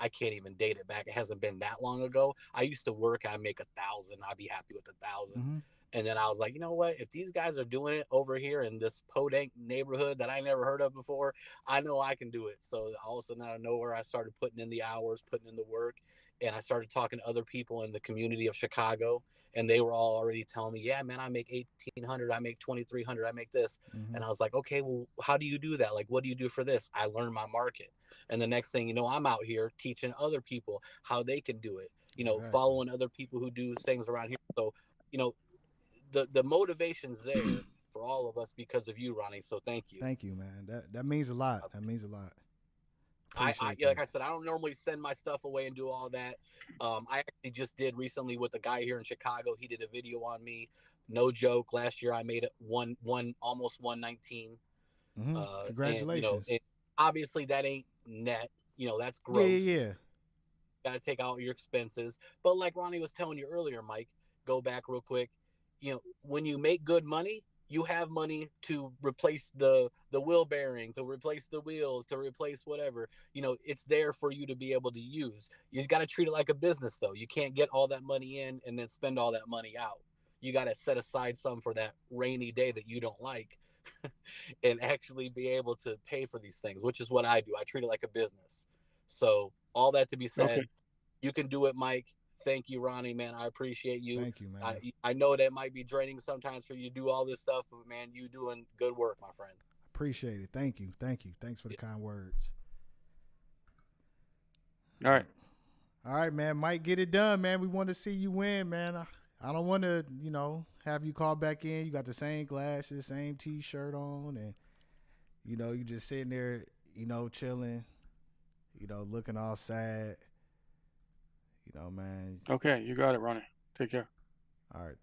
I can't even date it back. It hasn't been that long ago. I used to work, I make 1,000. I'd be happy with 1,000. Mm-hmm. And then I was like, you know what? If these guys are doing it over here in this podunk neighborhood that I never heard of before, I know I can do it. So all of a sudden, out of nowhere, I started putting in the hours, putting in the work, and I started talking to other people in the community of Chicago, and they were all already telling me, yeah, man, I make 1,800, I make 2,300, I make this. Mm-hmm. And I was like, okay, well, how do you do that? Like, what do you do for this? I learned my market. And the next thing you know, I'm out here teaching other people how they can do it, Exactly. following other people who do things around here. So, you know, the motivation's there for all of us because of you, Ronnie. So thank you. Thank you, man. That means a lot. That means a lot. I Appreciate like that. I said, I don't normally send my stuff away and do all that. I actually just did recently with a guy here in Chicago. He did a video on me. No joke. Last year I made it one almost 119. Mm-hmm. And Congratulations. obviously that ain't net. That's Yeah, gross. yeah, Got to take out your expenses. But like Ronnie was telling you earlier, Mike, go back real quick. When you make good money, you have money to replace the wheel bearing, to replace the wheels, to replace whatever. It's there for you to be able to use. You got to treat it like a business, though. You can't get all that money in and then spend all that money out. You got to set aside some for that rainy day that you don't like, and actually be able to pay for these things, which is what I do. I treat it like a business. So all that to be said, Okay. you can do it, Mike. Thank you, Ronnie, man. I appreciate you. Thank you, man. I know that might be draining sometimes for you to do all this stuff, but man, you doing good work, my friend. Appreciate it. Thank you. Thank you. Thanks for the kind words. All right. All right, man. Mike, get it done, man. We want to see you win, man. I don't want to, have you call back in. You got the same glasses, same T-shirt on, and you just sitting there, chilling, looking all sad. Man. Okay, you got it, Ronnie. Take care. All right.